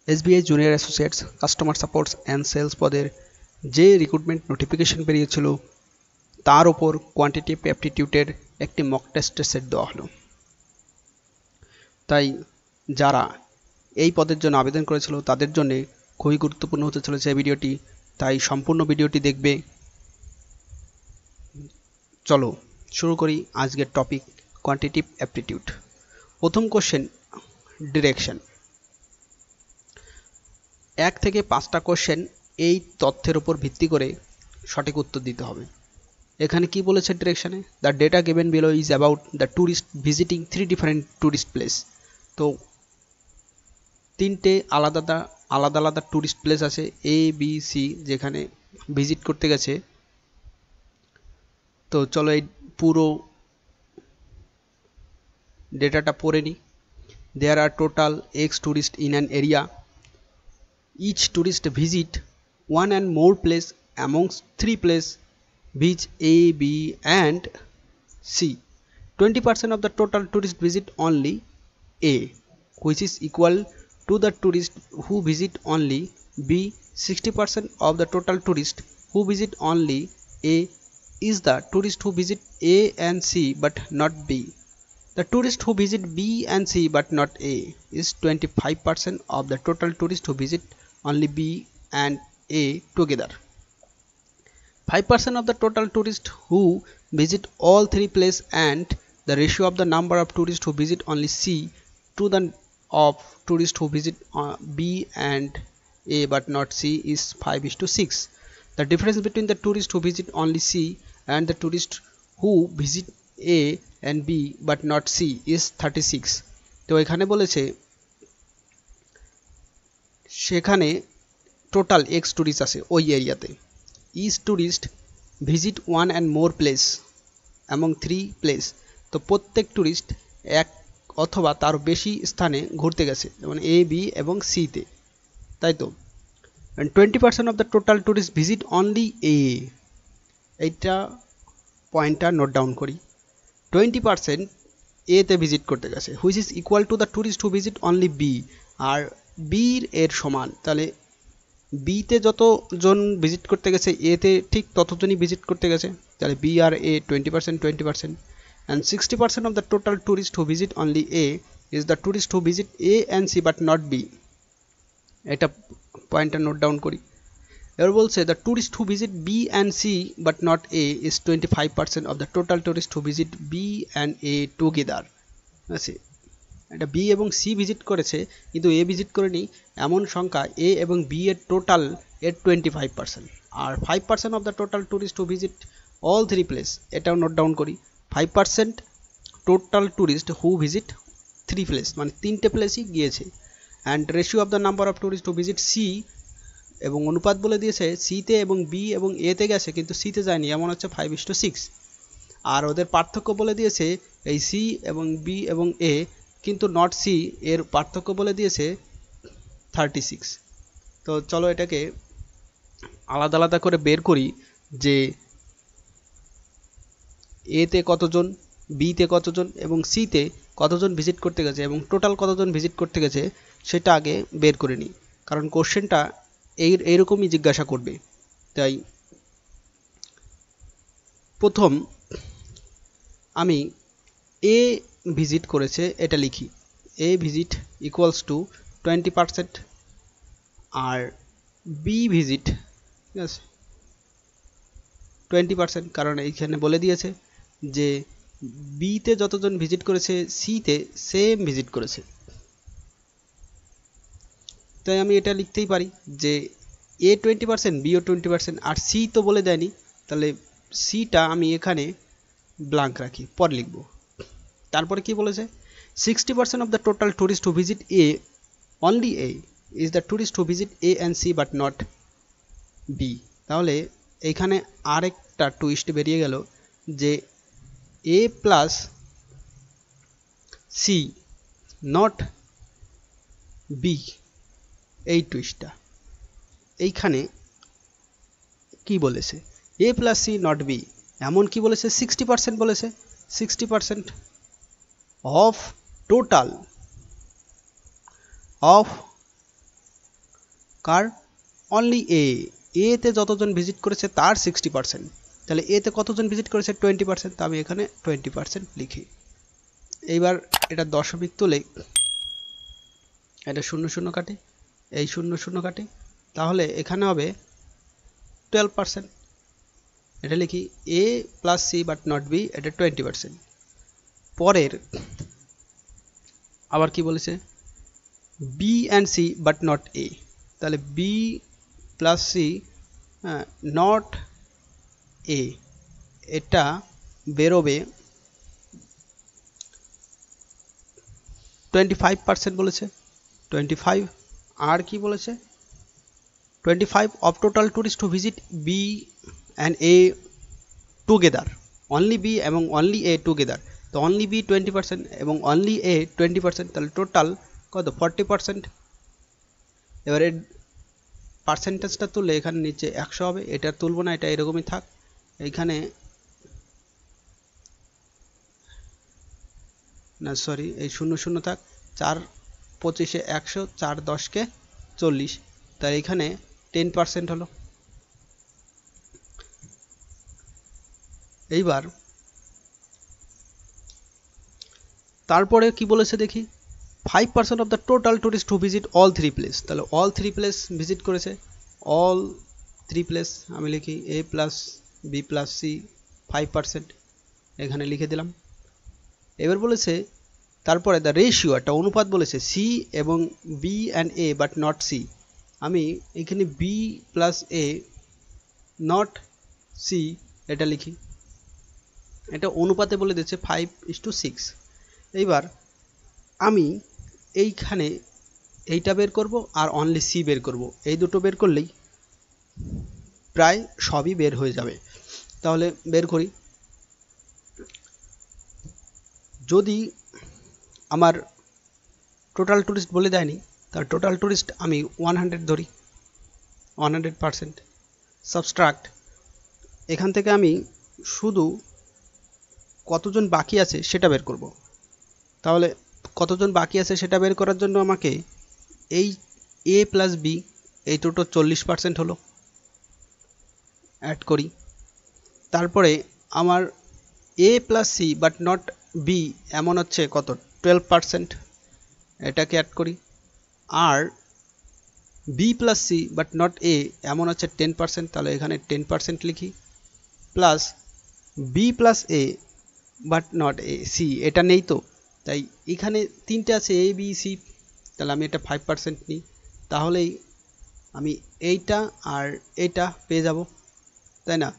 SBI junior associates customer supports and sales পদের যে recruitment notification বেরিয়েছিল তার ওপর কোয়ান্টিটিভ অ্যাপটিটিউডের একটি মক টেস্টের সেট দেওয়া হলো। তাই যারা এই পদের জন্য আবেদন করেছিল তাদের জন্য খুবই গুরুত্বপূর্ণ হতে চলেছে এই ভিডিওটি, তাই সম্পূর্ণ ভিডিওটি দেখবে। চলো শুরু করি আজকের টপিক কোয়ান্টিটিভ অ্যাপটিটিউড। প্রথম কোশ্চেন ডিরেকশন। 1 থেকে 5টা কোশ্চেন এই তথ্যের উপর ভিত্তি করে সঠিক উত্তর দিতে হবে। এখানে কি বলেছে ডিরেকশনে? The data given below is about the tourist visiting 3 different tourist place. তো 3টে আলাদা আলাদা ট্যুরিস্ট প্লেস আছে A B C যেখানে ভিজিট করতে গেছে। তো চলো এই পুরো ডেটাটা পড়ে নিই। There are total X tourists in an area. Each tourist visit one and more place amongst 3 places which A, B and C. 20% of the total tourist visit only A, which is equal to the tourist who visit only B. 60% of the total tourist who visit only A is the tourist who visit A and C but not B. The tourist who visit B and C but not A is 25% of the total tourist who visit only B and A together. 5% of the total tourists who visit all 3 places, and the ratio of the number of tourists who visit only C to the of tourists who visit B and A but not C is 5:6. The difference between the tourists who visit only C and the tourists who visit A and B but not C is 36. তো এখানে বলেছে সেখানে total X tourist আছে ওই এরিয়াতে। Each tourist visit one and more place among 3 place. তো প্রত্যেক tourist এক অথবা তার বেশি স্থানে ঘুরতে গেছে, যেমন A, B এবং C তে, তাই তো। 20% of the total tourist visit only A. এইটা পয়েন্টটা নোট ডাউন করি। 20% A তে ভিজিট করতে গেছে, which is equal to the tourist who visit only B, R B এর সমান। তাহলে B তে যতজন ভিজিট করতে গেছে A তে ঠিক ততজনই ভিজিট করতে গেছে। তাহলে B R A 20%, and 60% of the total tourist who visit only A is the tourist who visit A and C but not B. এটা পয়েন্টটা নোট ডাউন করি। এবার বলছে the tourist who visit B and C but not A is 25% of the total tourist who visit B and A together. আছে এটা B এবং C visit করেছে কিন্তু A ভিজিট করেনি এমন সংখ্যা A এবং B এর টোটাল এর 25%, আর 5% of the total tourist who visit all 3 places, এটাও নোট ডাউন করি। 5% total tourist who visit 3 places, মানে 3টে প্লেসই গিয়েছে। and ratio of the number of tourists who visit C, এবং অনুপাত বলে দিয়েছে C তে এবং B এবং A তে গেছে কিন্তু C তে যায়নি, এমন হচ্ছে 5:6। আর ওদের পার্থক্য বলে দিয়েছে এই C এবং B এবং A, কিন্তু নট C এর পার্থক্য বলে দিয়েছে 36। তো চলো এটাকে আলাদা আলাদা করে বের করি যে A তে কতজন, B তে কতজন এবং C তে কতজন ভিজিট করতে গেছে এবং টোটাল কতজন ভিজিট করতে গেছে সেটা আগে বের করে নিই, কারণ কোশ্চেনটা এইরকমই জিজ্ঞাসা করবে। তাই প্রথম আমি A ভিজিট করেছে এটা লিখি। A ভিজিট ইকুয়ালস টু 20%, আর B ভিজিট, ঠিক আছে, 20%, কারণ এইখানে বলে দিয়েছে যে B তে যতজন ভিজিট করেছে C তে সেম ভিজিট করেছে। তাই আমি এটা লিখতেই পারি যে A 20%, B O 20%, R C তো বলে দেয়নি, তাহলে Cটা আমি এখানে ব্ল্যাঙ্ক রাখি, পরে লিখব। তারপরে কি বলেছে? 60% of the total tourists who visit A, only A, is the tourist who visit A and C but not B. তাহলে এইখানে আরেকটা টুইস্ট বেরিয়ে গেল যে A plus C not B, এই টুইস্টটা এইখানে কি বলেছে? A plus C not B, এমন কি বলেছে? 60% বলেছে। 60% of total of car? Only এতে যতজন ভিজিট করেছে তার 60%, তাহলে এতে কতজন ভিজিট করেছে? 20%, তো আমি এখানে 20% লিখি। এইবার এটা দশমিক তুলে এটা 0 0 কাটে, এই 0 0 কাটে, তাহলে এখানে হবে 12%। এটা লিখি a plus C but not B, এটা 20%। পরের আবার কি বলেছে? B and C but not A, তাহলে B plus C not A, এটা বেরোবে 25% বলেছে। 25 আর কি বলেছে? 25 of total tourists who visit B and A together, only B এবং only A together, তো only B 20% এবং only A 20%, তাহলে টোটাল কত? 40%। এবার এর পার্সেন্টেজটা তুললে এখানে নিচে 100 হবে, এটা তুলব না, এটা এরকমই থাক। এইখানে না সরি, এই 0 0 থাক, 4 25 100, 4 10 40, তাই এখানে 10% হলো। এইবার তারপরে কি বলেছে দেখি? 5% of the total tourists who visit all 3 places, তাহলে all 3 place ভিজিট করেছে, all 3 place আমি লিখি a plus B plus C 5%, এখানে লিখে দিলাম। এবার বলেছে তারপরে দ্য রেশিও, একটা অনুপাত বলেছে, সি এবং B and A but not C, আমি এখানে B plus A not C এটা লিখি। এটা অনুপাতে বলে দিচ্ছে 5:6। এইবার আমি এইখানে এইটা বের করব আর অনলি সি বের করব, এই দুটো বের করলেই প্রায় সবই বের হয়ে যাবে। তাহলে বের করি। যদি আমার টোটাল টুরিস্ট বলে দেয়নি, তার টোটাল টুরিস্ট আমি 100 ধরি, 100%। সাবস্ট্রাক্ট, এখান থেকে আমি শুধু কতজন বাকি আছে সেটা বের করব। তাহলে কতজন বাকি আছে সেটা বের করার জন্য আমাকে এই এ প্লাস বি, এই দুটো 40% হলো, অ্যাড করি। তারপরে আমার A plus C but not B এমন হচ্ছে কত? 12%, এটাকে অ্যাড করি। আর B plus C but not A এমন হচ্ছে 10%, তাহলে এখানে 10% লিখি। Plus B plus A but not A C, এটা নেই তো, তাই এখানে তিনটে আছে এ বি সি, তাহলে আমি এটা 5% নিই, তাহলেই আমি এইটা আর এইটা পেয়ে যাব, তাই না?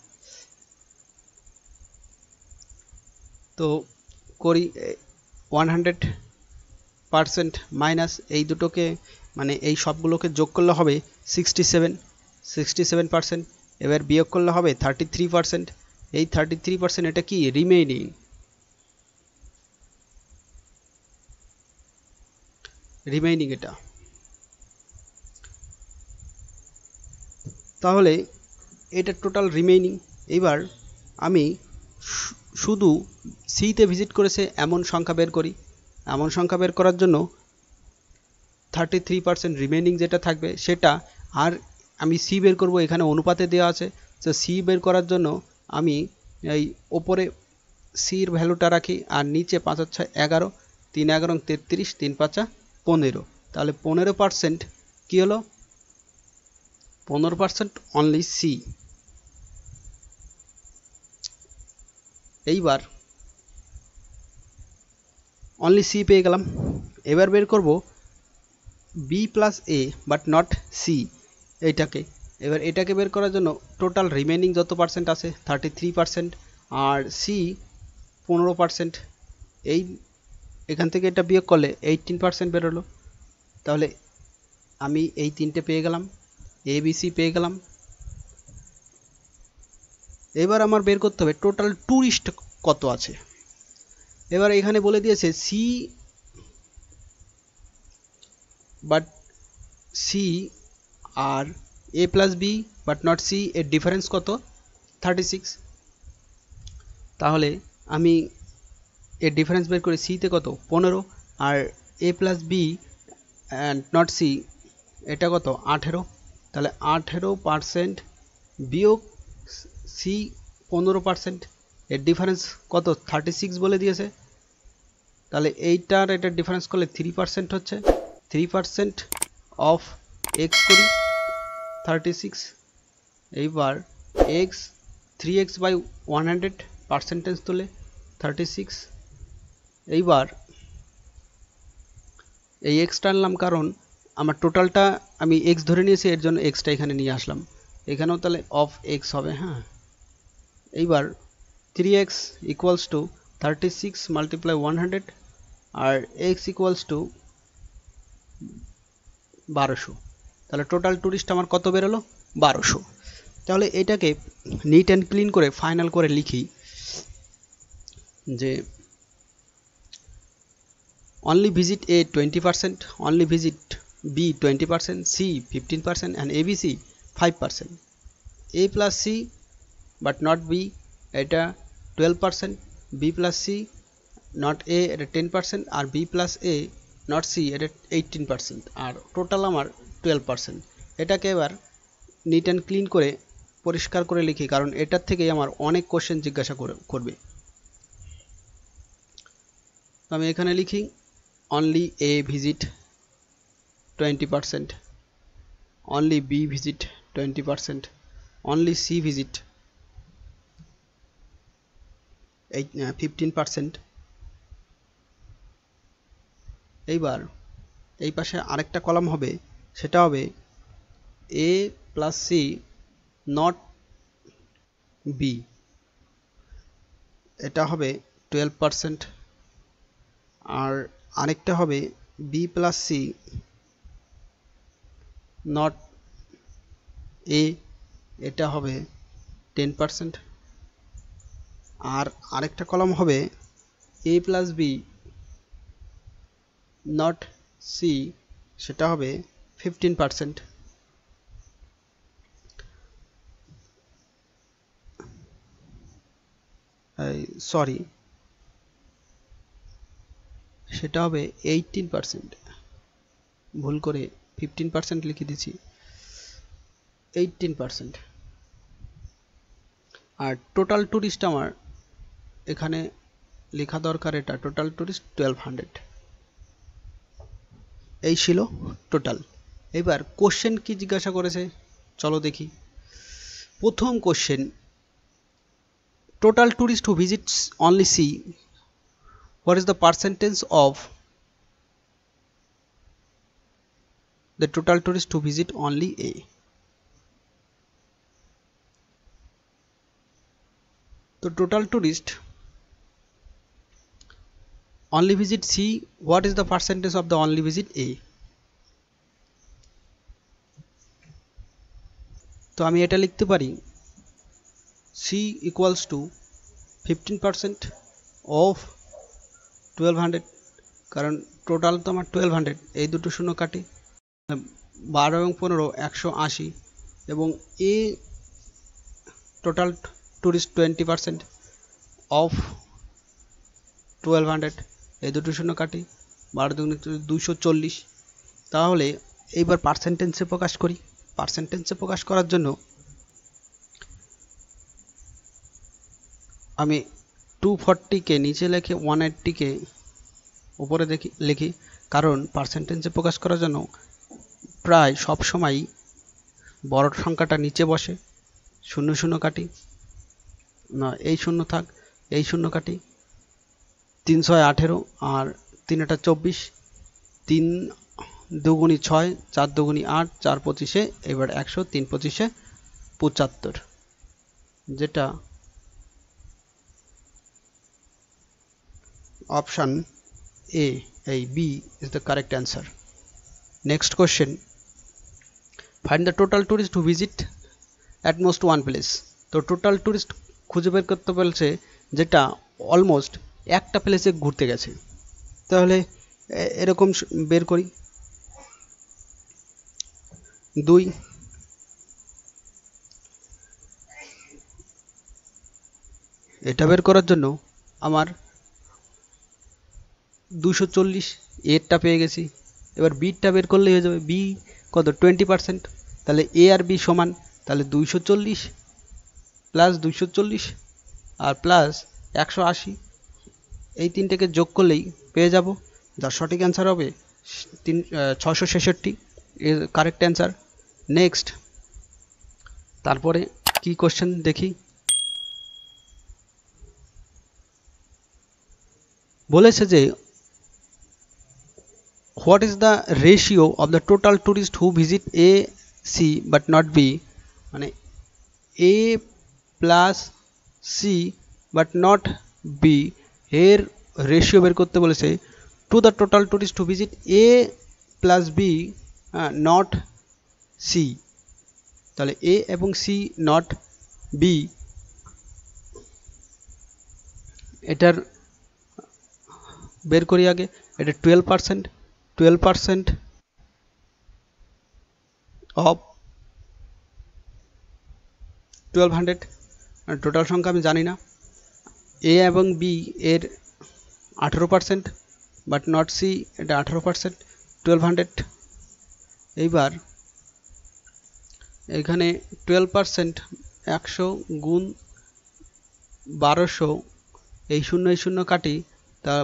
তো করি 100% মাইনাস এই দুটোকে, মানে এই সবগুলোকে যোগ করলে হবে 67%। এবার বিয়োগ করলে হবে 33%। এই 33% এটা কি? রিমেইনিং। এটা তাহলে এটা টোটাল রিমেইনিং। এবার আমি শুধু সিতে ভিজিট করেছে এমন সংখ্যা বের করি। এমন সংখ্যা বের করার জন্য 33% রিমেইনিং যেটা থাকবে সেটা, আর আমি সি বের করব, এখানে অনুপাতে দেওয়া আছে, তো সি বের করার জন্য আমি এই ওপরে সির ভ্যালুটা রাখি আর নিচে 5 আর 6 11, 3 11 33, 3 5 15, তাহলে 15% কি হলো? 15% অনলি সি। এইবার অনলি সি পেয়ে গেলাম। এবার বের করব B plus A but not C, এইটাকে। এবার এটাকে বের করার জন্য টোটাল রিমেইনিং যত পার্সেন্ট আছে 33%, আর সি 15%, এই এখান থেকে এটা বিয়োগ করলে 18% বেরোলো। তাহলে আমি এই তিনটে পেয়ে গেলাম, এ বি সি পেয়ে গেলাম। এবার আমার বের করতে হবে টোটাল ট্যুরিস্ট কত আছে। এবার এখানে বলে দিয়েছে সি বাট সি আর A plus B but not C এর ডিফারেন্স কত? 36। তাহলে আমি এর ডিফারেন্স বের করি, সিতে কত? 15, আর A plus B and not C এটা কত? 18। তাহলে 18% বিয়োগ সি 15%, এর ডিফারেন্স কত 36 বলে দিয়েছে। তাহলে এইটার এটার ডিফারেন্স করলে 3% হচ্ছে। 3% অফ এক্স করি 36, এইবার এক্স 3x বাই 100 পার্সেন্টেজ তুলে 36। এইবার এই এক্সটা আনলাম কারণ আমার টোটালটা আমি এক্স ধরে নিয়েছি, এর জন্য এক্সটা এখানে নিয়ে আসলাম। এখানেও তাহলে অফ এক্স হবে। হ্যাঁ, এইবার 3x ইকুয়ালস টু 36 মাল্টিপ্লাই 100 আর x ইকুয়ালস টু 1200। তাহলে টোটাল টুরিস্ট আমার কত বেরোলো 1200। তাহলে এটাকে নিট অ্যান্ড ক্লিন করে ফাইনাল করে লিখি যে only visit A 20%, only visit B 20%, C 15% and ABC 5%. A plus C but not B এটা 12%, B plus C not A এটা 10% আর B plus A not C এটা 18% আর টোটাল আমার 12%। এটাকে এবার নিট অ্যান্ড ক্লিন করে পরিষ্কার করে লিখি, কারণ এটার থেকেই আমার অনেক কোশ্চেন জিজ্ঞাসা করবে। তো আমি এখানে লিখি only A visit 20%, only B visit 20%, only C visit 15%। এইবার এই পাশে আরেকটা কলাম হবে, সেটা হবে A plus C not B, এটা হবে 12%। আর আরেকটা হবে B plus C not A, এটা হবে 10%। আর আরেকটা কলাম হবে A plus B not C, সেটা হবে 15%। সরি, সেটা হবে 18%, ভুল করে 15% লিখে দিয়েছি, 18%। আর টোটাল টুরিস্ট আমার এখানে লেখা দরকার, এটা টোটাল টুরিস্ট 1200। এই ছিল টোটাল। এবার কোশ্চেন কি জিজ্ঞাসা করেছে চলো দেখি। প্রথম question, total tourist who visits only C, what is the percentage of the total tourist who visit only A? So total tourist only visit C, what is the percentage of the only visit A? তো আমি এটা লিখতে পারি C equals to 15% of 1200, কারণ total তো আমার 1200, এই দুটো শূন্য কাটি, 12 এবং 15 180, এবং A টোটাল টুরিস্ট 20% অফ 1200, এই দুটো শূন্য কাটি, 12 দুগুণে 240। তাহলে এইবার পার্সেন্টেজে প্রকাশ করি। পার্সেন্টেজে প্রকাশ করার জন্য আমি 240-কে নিচে লিখে 180-কে উপরে লিখি, কারণ পার্সেন্টেজে প্রকাশ করার জন্য প্রায় সব সময় বড় সংখ্যাটা নিচে বসে। শূন্য শূন্য কাটি, না এই শূন্য থাক, এই শূন্য কাটি, 318 আর 3 এটা 24, 3 দুগুণি 6, 4 দুগুণি 8, 4 25, এবার 100, 3 25 75, যেটা অপশন A, এই B is the correct answer. Next question, find the total tourist who visit at most one place. তো টোটাল টুরিস্ট খুঁজে বের করতে বলছে যেটা অলমোস্ট একটা প্লেসে ঘুরতে গেছে। তাহলে এরকম বের করি, 2, এটা বের করার জন্য আমার 240 এরটা পেয়ে গেছি। এবার বিটা বের করলেই হয়ে যাবে। বি কত 20%, তাহলে এ আর বি সমান, তাহলে 240 প্লাস 240 আর প্লাস 180, এই তিনটেকে যোগ করলেই পেয়ে যাব, যার সঠিক অ্যান্সার হবে 666 এর কারেক্ট অ্যান্সার। নেক্সট, তারপরে কি কোশ্চেন দেখি। বলেছে যে what is the ratio of the total tourist who visit A C but not B, মানে A plus C but not B এর রেশিও বের করতে বলেছে to the total tourist who visit A plus B not C. তাহলে A এবং C not be, এটার বের করি আগে। এটা 12% অফ 1200, টোটাল সংখ্যা আমি জানি না। এ এবং বি এর 18%, বাট নট সি, এটা 18%, 1200। এইবার এখানে 12%, 100 গুণ 1200, এই শূন্য কাটি, তা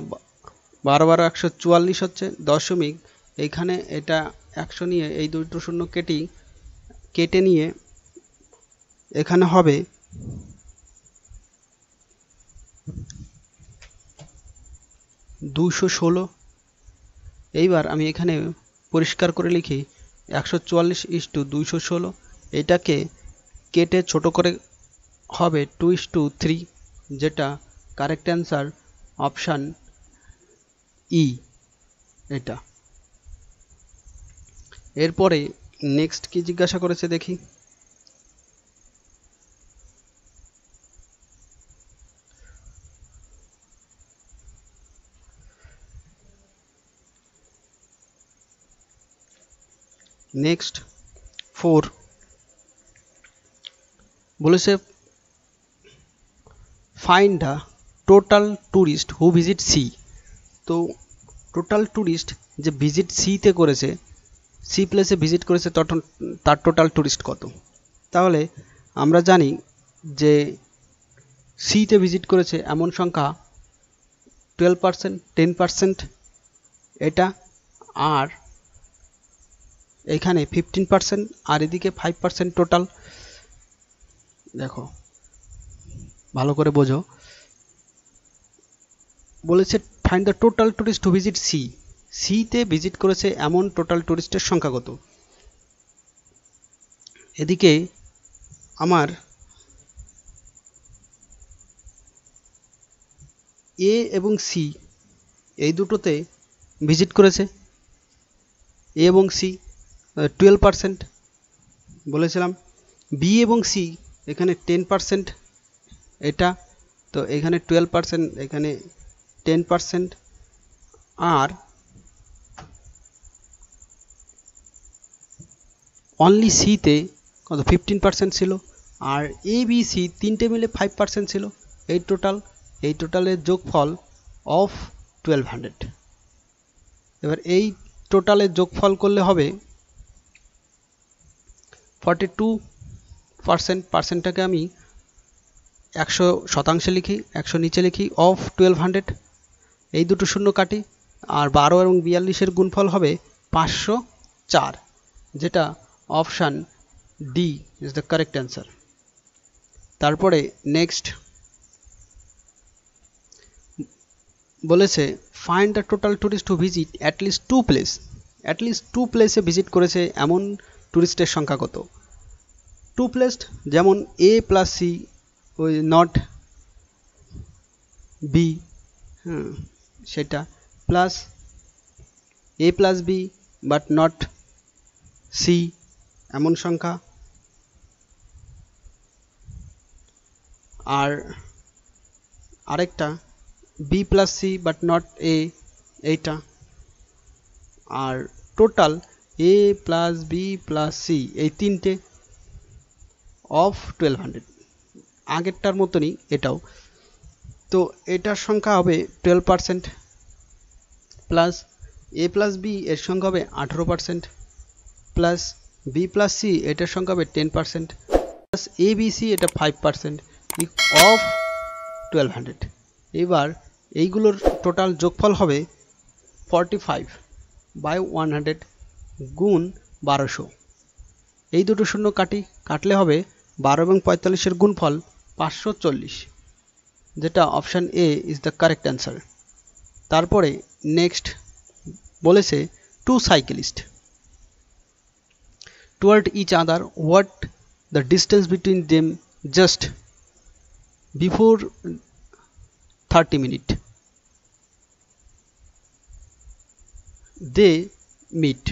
12 12 144 হচ্ছে দশমিক। এইখানে এটা 100 নিয়ে এই দুটো শূন্য কেটে নিয়ে এখানে হবে 216। এইবার আমি এখানে পরিষ্কার করে লিখি 144:216, এটাকে কেটে ছোট করে হবে 2:3, যেটা কারেক্ট অ্যান্সার অপশান ই এটা। এরপরে নেক্সট কি জিজ্ঞাসা করেছে দেখি। নেক্সট 4 বলেছে find the total tourist who visit C. তো টোটাল ট্যুরিস্ট যে ভিজিট সিতে করেছে, সি প্লেসে ভিজিট করেছে, তখন তার টোটাল ট্যুরিস্ট কত। তাহলে আমরা জানি যে সিতে ভিজিট করেছে এমন সংখ্যা 12%, 10% এটা, আর এখানে 15%, আর এদিকে 5% টোটাল। দেখো ভালো করে বোঝো, বলেছে find the total tourist who visit C. সিতে ভিজিট করেছে এমন টোটাল ট্যুরিস্টের সংখ্যা কত। এদিকে আমার এ এবং সি এই দুটোতে ভিজিট করেছে, এ এবং সি 12% বলেছিলাম। বি এবং সি এখানে 10% এটা, তো এখানে 12%, এখানে 10%, আর অনলি সিতে কত 15% ছিল, আর এ বি সি তিনটে মিলে 5% ছিল। এই টোটালের যোগফল অফ 1200। এবার এই টোটালের যোগফল করলে হবে 42%। পার্সেন্টটাকে আমি 100% লিখি, 100 নিচে লিখি, অফ 1200, এই দুটো শূন্য কাটি, আর 12 এবং 42-এর গুণফল হবে 504, যেটা option D is the correct answer. তারপরে নেক্সট বলেছে find the total tourist who visit at least two প্লেসে ভিজিট করেছে এমন ট্যুরিস্টের সংখ্যা কত। টু প্লেস যেমন এ প্লাস সি ওই নট বি, সেটা, plus A plus B but not C এমন সংখ্যা, আর আরেকটা B plus C but not A, এইটা, আর total A plus B plus C এই তিনটে অফ 1200, আগেরটার মতনই এটাও। তো এটার সংখ্যা হবে 12%, প্লাস এ প্লাস বি এর সংখ্যা হবে 18%, প্লাস বি প্লাস সি এটার সংখ্যা হবে 10%, প্লাস এ বি সি এটা 5% অফ 1200। এবার এইগুলোর টোটাল যোগফল হবে 45/100 গুণ 1200। এই দুটো শূন্য কাটলে হবে 12 এবং 45-এর গুণফল 540, যেটা option A is the correct answer. তারপরে নেক্সট বলেছে two cyclist toward each other, what the distance between them just before 30 minute they meet.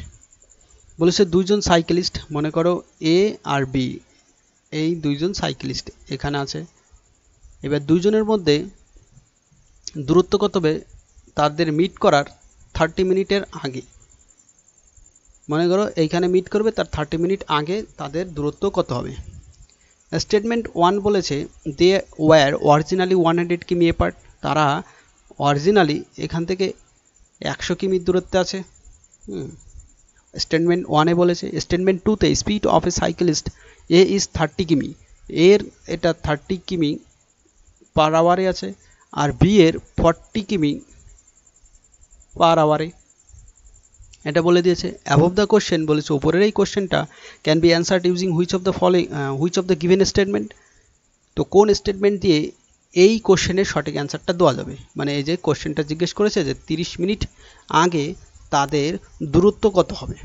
বলেছে দুইজন সাইকেলিস্ট, মনে করো এ আর বি, এই দুইজন সাইকেলিস্ট এখানে আছে। এবার দুইজনের মধ্যে দূরত্ব কত হবে তাদের মিট করার 30 মিনিটের আগে। মনে করো এইখানে মিট করবে, তার 30 মিনিট আগে তাদের দূরত্ব কত হবে। স্টেটমেন্ট 1 বলেছে দে ওয়ার অরিজিনালি 100 কিমি অ্যাপার্ট, তারা অরিজিনালি এখান থেকে 100 কিমি দূরত্বে আছে। স্টেটমেন্ট 1-এ বলেছে। স্টেটমেন্ট 2-তে speed of a cyclist A is 30 কিমি, এর এটা 30 কিমি পার আওয়ারে আছে, আর বি এর 40 কিমি পার আওয়ারে এটা বলে দিয়েছে। অ্যাবভ দ্য কোশ্চেন বলেছে উপরের এই কোশ্চেনটা can be answered using which of the given statement. তো কোন স্টেটমেন্ট দিয়ে এই কোশ্চেনের সঠিক অ্যান্সারটা দেওয়া যাবে, মানে এই যে কোশ্চেনটা জিজ্ঞেস করেছে যে 30 মিনিট আগে তাদের দূরত্ব কত হবে।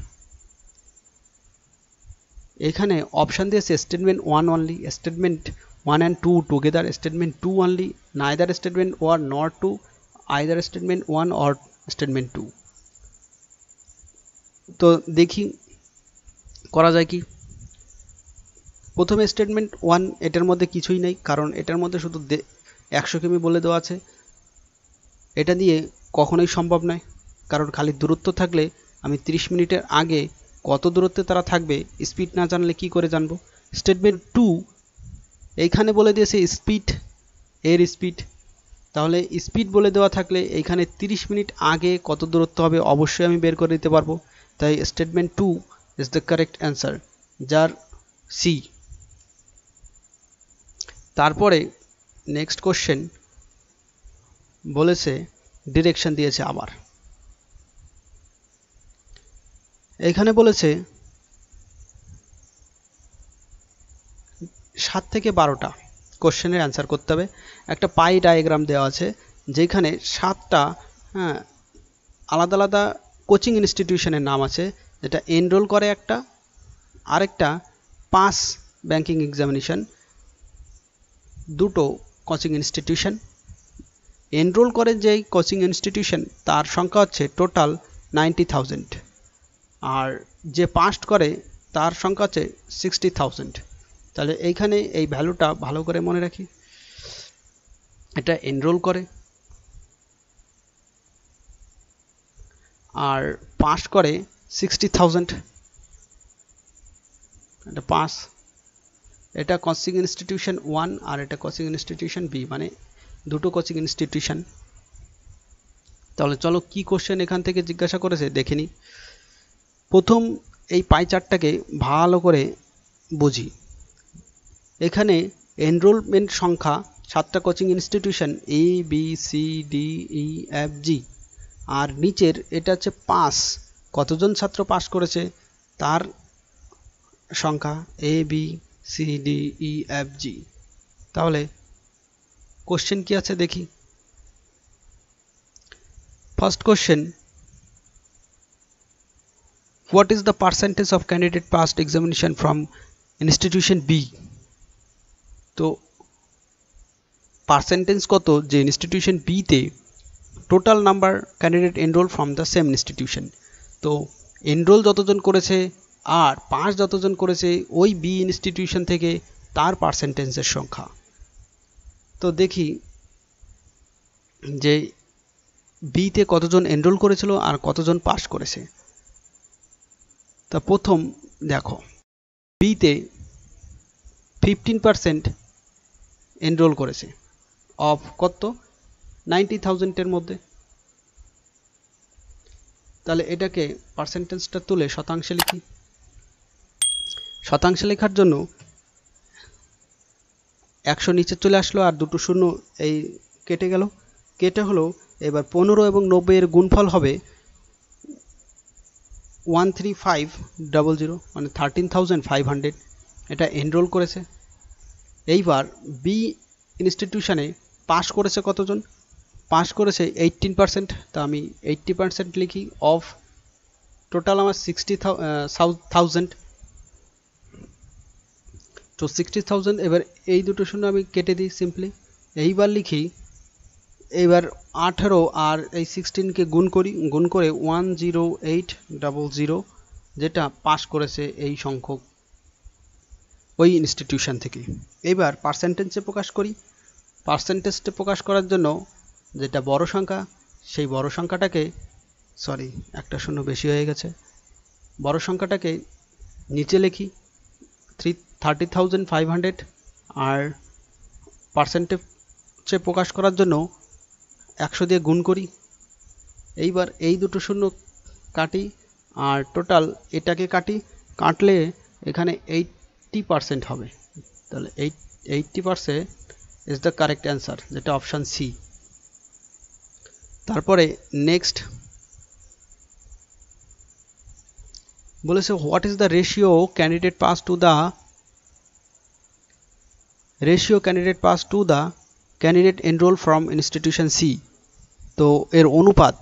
এখানে অপশান দিয়েছে statement 1 only, statement 1 and 2 together, statement 2 only, neither statement 1 nor 2, either statement 1 or statement 2। তো দেখি করা যায় কি। প্রথমে স্টেটমেন্ট 1, এটার মধ্যে কিছুই নেই, কারণ এটার মধ্যে শুধু 100 কিমি বলে দেওয়া আছে। এটা দিয়ে কখনোই সম্ভব নয়, কারণ খালি দূরত্ব থাকলে আমি 30 মিনিটের আগে কত দূরত্বে তারা থাকবে স্পিড না জানলে কি করে জানবো। স্টেটমেন্ট 2 এইখানে বলে দিয়েছে স্পিড, এর স্পিড, তাহলে স্পিড বলে দেওয়া থাকলে এইখানে 30 মিনিট আগে কত দূরত্ব হবে অবশ্যই আমি বের করে দিতে পারবো। তাই statement 2 is the correct answer, যার সি। তারপরে নেক্সট কোশ্চেন বলেছে ডিরেকশন দিয়েছে আবার। এখানে বলেছে 7 থেকে 12টা কোশ্চেনের অ্যান্সার করতে হবে। একটা পাই ডায়াগ্রাম দেওয়া আছে যেখানে 7টা আলাদা আলাদা কোচিং ইনস্টিটিউশনের নাম আছে, যেটা এনরোল করে একটা, আরেকটা পাস ব্যাংকিং এক্সামিনেশন, দুটো কোচিং ইনস্টিটিউশন। এনরোল করে যেই কোচিং ইনস্টিটিউশন তার সংখ্যা হচ্ছে টোটাল 90,000, আর যে পাস করে তার সংখ্যা হচ্ছে 60,000। তাহলে এইখানে এই ভ্যালুটা ভালো করে মনে রাখি, এটা এনরোল করে আর পাস করে 60,000, এটা পাস। এটা কোচিং ইনস্টিটিউশন 1 আর এটা কোচিং ইনস্টিটিউশন বি, মানে দুটো কোচিং ইনস্টিটিউশন। তাহলে চলো কি কোশ্চেন এখান থেকে জিজ্ঞাসা করেছে দেখে নিই। প্রথম এই পাই চার্টটাকে ভালো করে বুঝি। এখানে এনরোলমেন্ট সংখ্যা 7টা coaching institution A B C D E F G, আর নিচের এটা হচ্ছে পাস, কতজন ছাত্র পাস করেছে তার সংখ্যা A B C D E F G. তাহলে কোশ্চেন কি আছে দেখি। First question, what is the percentage of candidate passed examination from institution B? তো পার্সেন্টেজ কত যে ইনস্টিটিউশন বি তে total number candidate enroll from the same institution. তো enroll যতজন করেছে আর পাস যতজন করেছে ওই বি ইনস্টিটিউশন থেকে তার পার্সেন্টেজের সংখ্যা। তো দেখি যে বি তে কতজন এনরোল করেছিল আর কতজন পাস করেছে। তা প্রথম দেখো বিতে 15% এনরোল করেছে অফ কত 90,000-এর মধ্যে। তাহলে এটাকে পার্সেন্টেজটা তুলে শতাংশে লিখি। শতাংশে লেখার জন্য 100 নিচে চলে আসলো আর দুটো শূন্য এই কেটে গেল, কেটে হলো। এবার 15 এবং 90 এর গুণফল হবে 13500 মানে 13500। এটা এনরোল করেছে। এইবার বি ইনস্টিটিউশনে পাস করেছে কতজন? পাস করেছে 18%। তা আমি 80% লিখি অফ টোটাল আমার 60,000। তো 60,000। এবার এই দুটো শূন্য আমি কেটে দিই সিম্পলি। এইবার লিখি, এইবার 18 আর এই 16কে গুণ করি, গুণ করে 10800 যেটা পাস করেছে এই সংখ্যক ওই ইনস্টিটিউশন থেকে। এবার পার্সেন্টেজে প্রকাশ করি। পার্সেন্টেজে প্রকাশ করার জন্য যেটা বড় সংখ্যা, সেই বড় সংখ্যাটাকে, সরি একটা শূন্য বেশি হয়ে গেছে, বড় সংখ্যাটাকে নিচে লিখি 30,500। আর পার্সেন্টেজে প্রকাশ করার জন্য 100 দিয়ে গুণ করি। এইবার এই দুটো শূন্য কাটি আর টোটাল এটাকে কাটি, কাটলে এখানে 80% হবে। তাহলে 80% ইজ দ্য কারেক্ট অ্যান্সার, যেটা অপশান সি। তারপরে নেক্সট বলেছে what is the ratio candidate pass to the candidate enroll from institution C. তো এর অনুপাত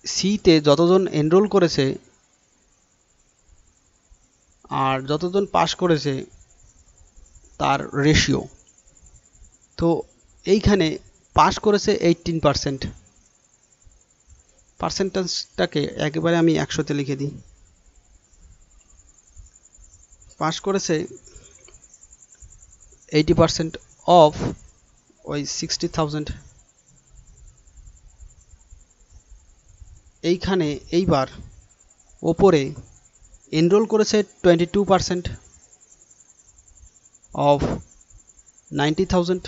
সিতে যতজন এনরোল করেছে আর যতজন পাস করেছে তার রেশিও। তো এইখানে পাস করেছে 18%। পার্সেন্টেজটাকে একেবারে আমি 100তে লিখে দিই। পাস করেছে 80% অফ ওই 60,000। এইখানে এইবার ওপরে এনরোল করেছে 22% অফ 90,000।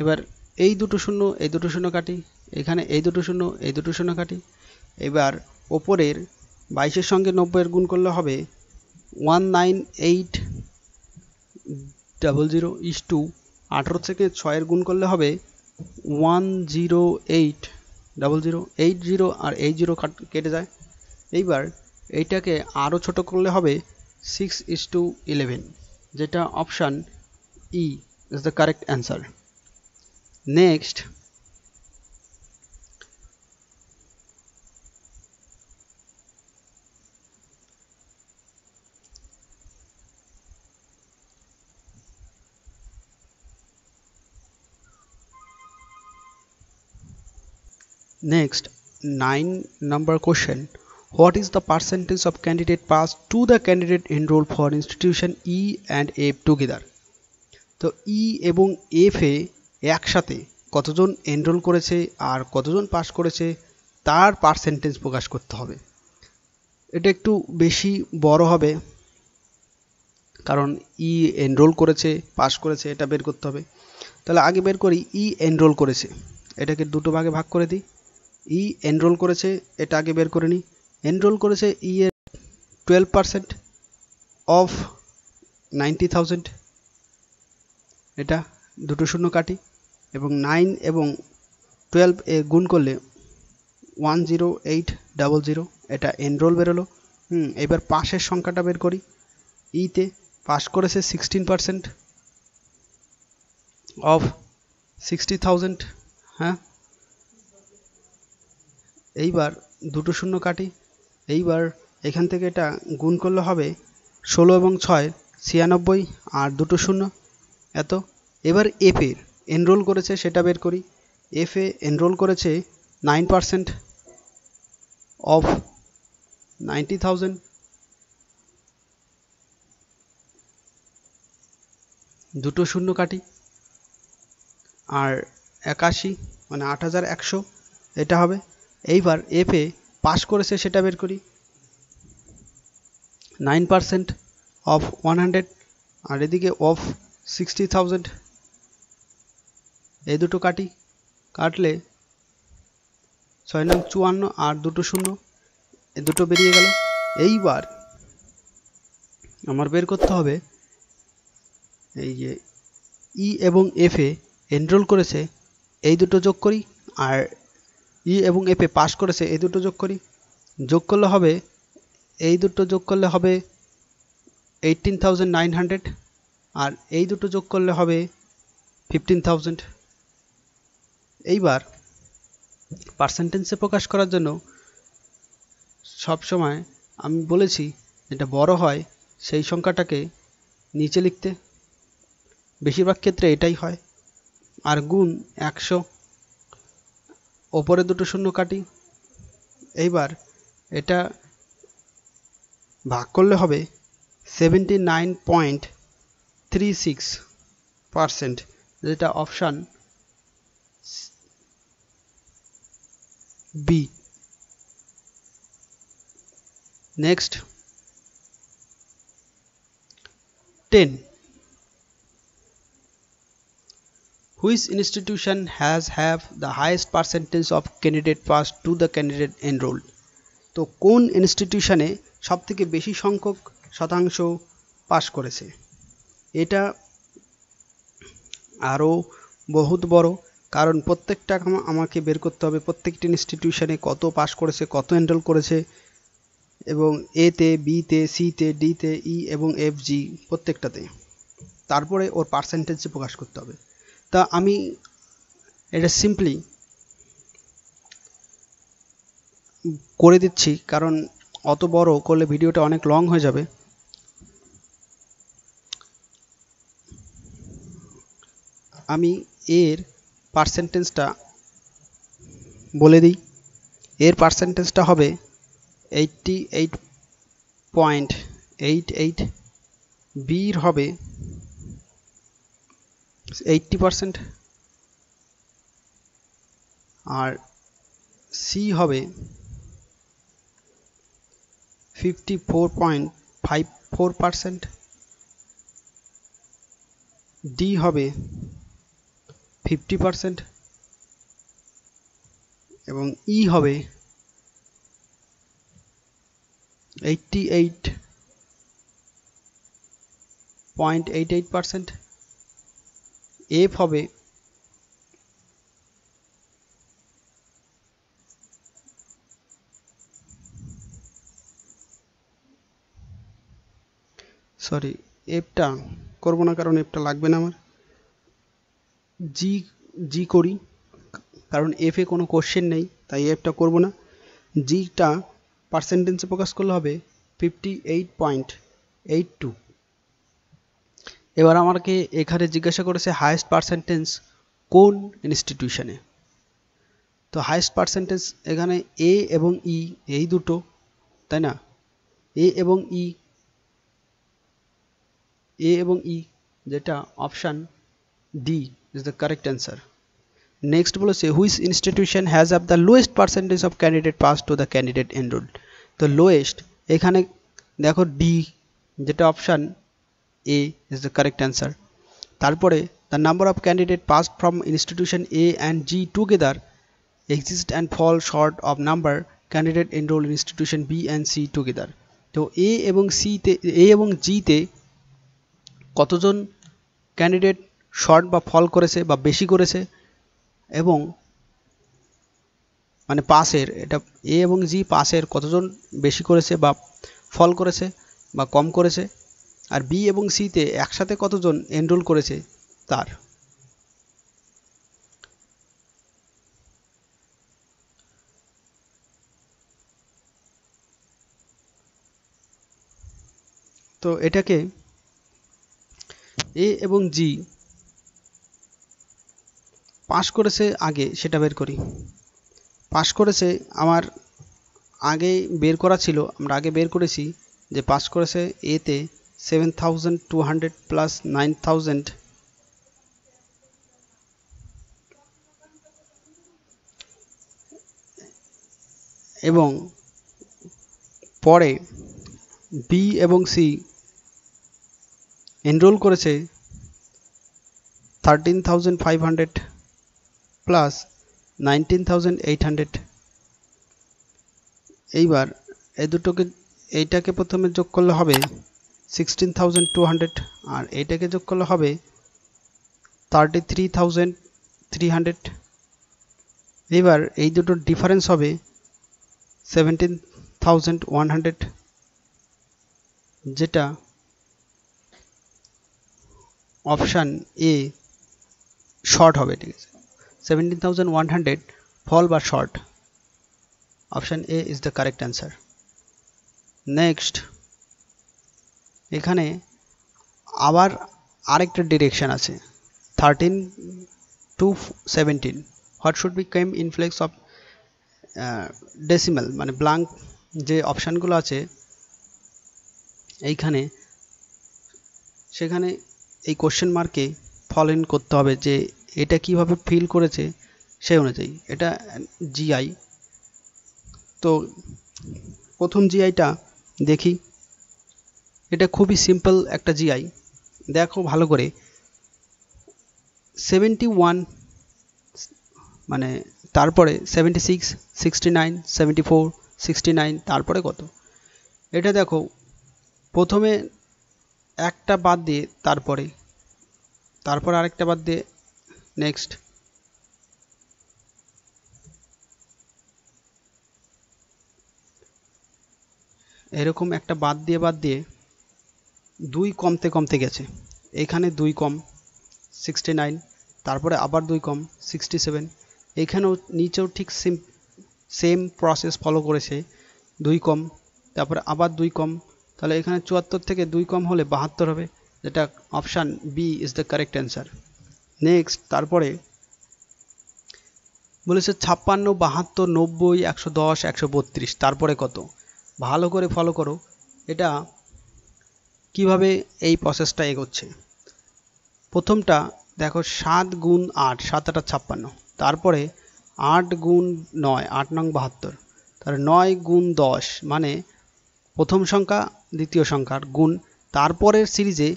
এবার এই দুটো শূন্য কাটি, এখানে এই দুটো শূন্য কাটি। এবার ওপরের 22-এর সঙ্গে 90-এর গুণ করলে হবে 19800 ইস টু 18 থেকে 6-এর গুণ করলে হবে 10800। 80 আর 80 কেটে যায়। এইবার এইটাকে আরও ছোট করলে হবে 6:11, যেটা option E is the correct answer. Next Next, 9 number question. What is the percentage of candidate pass to the candidate enrolled for institution E and F together? তো E এবং F এ একসাথে কতজন এনরোল করেছে আর কতজন পাস করেছে তার percentage প্রকাশ করতে হবে। এটা একটু বেশি বড় হবে, কারণ ই এনরোল করেছে পাস করেছে এটা বের করতে হবে। তাহলে আগে বের করি ই এনরোল করেছে, এটাকে দুটো ভাগে ভাগ করে দিই। ই এনরোল করেছে এটা আগে বের করে নিই। এনরোল করেছে ই এর 12% অফ 90,000। এটা দুটো শূন্য কাটি এবং 9 এবং 12 এ গুণ করলে 10800, এটা এনরোল বেরোলো। এবার পাশের সংখ্যাটা বের করি। ইতে পাস করেছে 16% অফ 60,000। হ্যাঁ, এইবার দুটো শূন্য কাটি। এইবার এখান থেকে এটা গুণ করলে হবে 16 এবং 6 96 আর দুটো শূন্য এত। এবার এফ এর এনরোল করেছে সেটা বের করি। এফ এ এনরোল করেছে 9% অফ 90,000। দুটো শূন্য কাটি আর 81 মানে 8100 এটা হবে। এইবার এফ এ পাস করেছে সেটা বের করি। 9% অফ 100 আর এদিকে অফ 60,000। এই দুটো কাটি, কাটলে 6 নং 54 আর দুটো শূন্য, এই দুটো বেরিয়ে গেল। এইবার আমার বের করতে হবে এই যে ই এবং এফ এ এনরোল করেছে এই দুটো যোগ করি, আর ই এবং এফ এ পাস করেছে এই দুটো যোগ করি। যোগ করলে হবে এই দুটো যোগ করলে হবে 18,900, আর এই দুটো যোগ করলে হবে 15,000। এইবার পার্সেন্টেজে প্রকাশ করার জন্য সব সময় আমি বলেছি যেটা বড় হয় সেই সংখ্যাটাকে নিচে লিখতে, বেশিরভাগ ক্ষেত্রে এটাই হয়। আর গুণ 100, ওপরে দুটো শূন্য কাটি। এইবার এটা ভাগ করলে হবে 79.36%, যেটা option B. Next 10, which institution has have the highest percentage of candidate passed to the candidate enrolled? তো কোন ইনস্টিটিউশনে সবথেকে বেশি সংখ্যক শতাংশ পাস করেছে? এটা আরও বহুত বড়, কারণ প্রত্যেকটা আমাকে বের করতে হবে প্রত্যেকটি ইনস্টিটিউশনে কত পাস করেছে, কত এনরোল করেছে, এবং এতে, বিতে, সিতে, ডিতে, ই এবং এফ, জি প্রত্যেকটাতে। তারপরে ওর পার্সেন্টেজে প্রকাশ করতে হবে। তা আমি এটা সিম্পলি করে দিচ্ছি, কারণ অত বড় করলে ভিডিওটা অনেক লং হয়ে যাবে। আমি এর পার্সেন্টেজটা বলে দিই। এর পার্সেন্টেজটা হবে 88.88, বির হবে 80%, আর সি হবে 54.54%, ডি হবে 50%, এবং ই হবে 88.88%, এফ হবে 'সরি এফটা করব না, কারণ এফটা লাগবে না আমার। জি করি, কারণ এফ এ কোনো কোশ্চেন নেই, তাই এফটা করব না। জিটা পার্সেন্টেজে প্রকাশ করলে হবে 58.82। এবার আমাকে এখানে জিজ্ঞাসা করেছে হাইয়েস্ট পার্সেন্টেজ কোন ইনস্টিটিউশনে। তো হাইয়েস্ট পার্সেন্টেজ এখানে এ এবং ই এই দুটো, তাই না? এ এবং ই, যেটা option D is the correct answer. Next বলেছে which institution has up the lowest percentage of candidate pass to the candidate enrolled. তো লোয়েস্ট এখানে দেখো ডি, যেটা option A is the correct answer. তারপরে the number of candidate passed from institution A and G together exist and fall short of number candidate enrolled in institution B and C together। তো এ এবং জিতে কতজন candidate short বা ফল করেছে বা বেশি করেছে, এবং মানে পাসের, এটা এ এবং জি পাসের কতজন বেশি করেছে বা ফল করেছে বা কম করেছে, আর বি এবং সিতে একসাথে কতজন এনরোল করেছে তার। তো এটাকে এ এবং জি পাস করেছে আগে সেটা বের করি। পাস করেছে আমার আগে বের করা ছিল, আমরা আগে বের করেছি যে পাস করেছে এতে 7,200 প্লাস 9,000, এবং পরে বি এবং সি এনরোল করেছে 13,500 প্লাস 19,800। এইবার এই দুটোকে, এইটাকে প্রথমে যোগ করলে হবে 16,200 আর এইটাকে যোগ করলে হবে 33,300। এবার এই দুটোর ডিফারেন্স হবে 17,100, যেটা অপশান এ শর্ট হবে। ঠিক আছে, 17,100 ফল বা short. Option A is the correct answer. Next, এখানে আবার আরেকটা ডিরেকশন আছে 13 to 17। What should be came in place of decimal, মানে ব্লাঙ্ক যে অপশানগুলো আছে এইখানে, সেখানে এই কোশ্চেন মার্কে ফল ইন করতে হবে যে এটা কিভাবে ফিল করেছে সেই অনুযায়ী। এটা জিআই। তো প্রথম জিআইটা দেখি। এটা খুবই সিম্পল একটা জিআই, দেখো ভালো করে। 71 মানে তারপরে 76, 69, 74, 69, তারপরে কত? এটা দেখো, প্রথমে একটা বাদ দিয়ে তারপরে আরেকটা বাদ দিয়ে নেক্সট, এরকম একটা বাদ দিয়ে 2 কমতে কমতে গেছে। এখানে 2 কম 69, তারপরে আবার 2 কম 67, এখানেও নিচেও ঠিক সেম প্রসেস ফলো করেছে, 2 কম, তারপরে আবার 2 কম। তাহলে এখানে 74 থেকে 2 কম হলে 72 হবে, যেটা option B is the correct answer. Next, তারপরে বলেছে 56, 72, 90, 110, 132, তারপরে কত? ভালো করে ফলো করো এটা কিভাবে এই প্রসেসটা এগোচ্ছে। প্রথমটা দেখো 7 গুণ 8, 7 8 56, তারপরে 8 গুণ 9, 8 9 72, তাহলে 9 গুণ 10, মানে প্রথম সংখ্যা দ্বিতীয় সংখ্যার গুণ, তারপরের সিরিজে